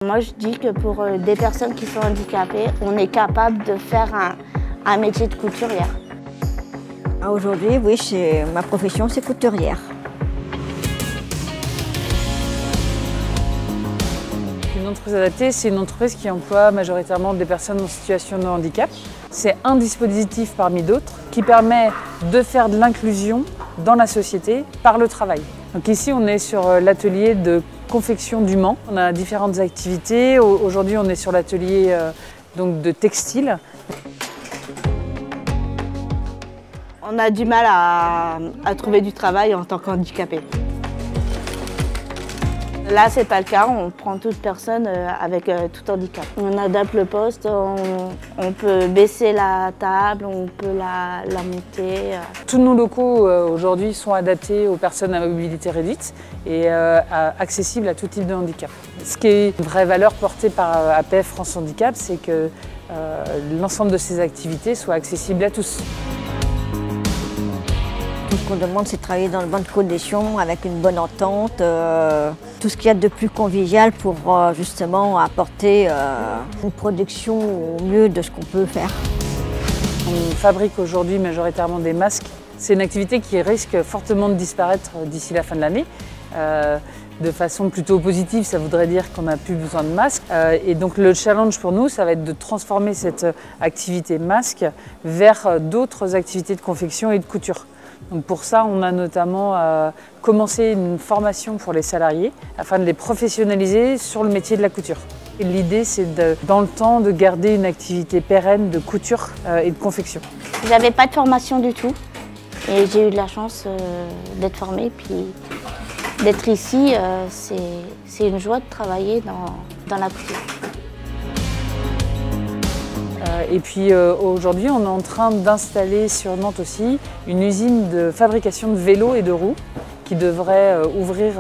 Moi, je dis que pour des personnes qui sont handicapées, on est capable de faire un métier de couturière. Aujourd'hui, oui, ma profession, c'est couturière. Une entreprise adaptée, c'est une entreprise qui emploie majoritairement des personnes en situation de handicap. C'est un dispositif parmi d'autres qui permet de faire de l'inclusion dans la société par le travail. Donc ici, on est sur l'atelier de confection du Mans. On a différentes activités. Aujourd'hui, on est sur l'atelier de textile. On a du mal à trouver du travail en tant qu'handicapé. Là, c'est pas le cas, on prend toute personne avec tout handicap. On adapte le poste, on peut baisser la table, on peut la monter. Tous nos locaux aujourd'hui sont adaptés aux personnes à mobilité réduite et accessibles à tout type de handicap. Ce qui est une vraie valeur portée par APF France Handicap, c'est que l'ensemble de ces activités soient accessibles à tous. Tout ce qu'on demande, c'est de travailler dans de bonnes conditions, avec une bonne entente, tout ce qu'il y a de plus convivial pour justement apporter une production au mieux de ce qu'on peut faire. On fabrique aujourd'hui majoritairement des masques. C'est une activité qui risque fortement de disparaître d'ici la fin de l'année. De façon plutôt positive, ça voudrait dire qu'on n'a plus besoin de masques. Et donc le challenge pour nous, ça va être de transformer cette activité masque vers d'autres activités de confection et de couture. Donc pour ça, on a notamment commencé une formation pour les salariés afin de les professionnaliser sur le métier de la couture. L'idée, c'est dans le temps de garder une activité pérenne de couture et de confection. J'avais pas de formation du tout et j'ai eu de la chance d'être formée. Puis d'être ici, c'est une joie de travailler dans la couture. Et puis aujourd'hui, on est en train d'installer sur Nantes aussi une usine de fabrication de vélos et de roues qui devrait ouvrir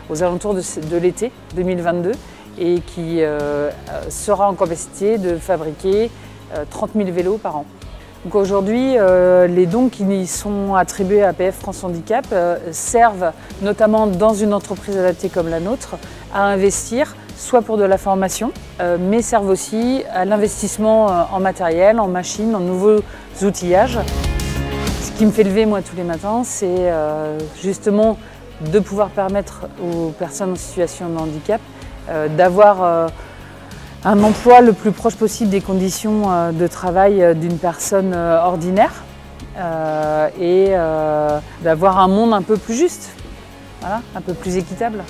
aux alentours de l'été 2022 et qui sera en capacité de fabriquer 30 000 vélos par an. Donc aujourd'hui, les dons qui sont attribués à APF France Handicap servent notamment dans une entreprise adaptée comme la nôtre à investir soit pour de la formation, mais servent aussi à l'investissement en matériel, en machines, en nouveaux outillages. Ce qui me fait lever moi tous les matins, c'est justement de pouvoir permettre aux personnes en situation de handicap d'avoir un emploi le plus proche possible des conditions de travail d'une personne ordinaire et d'avoir un monde un peu plus juste, voilà, un peu plus équitable.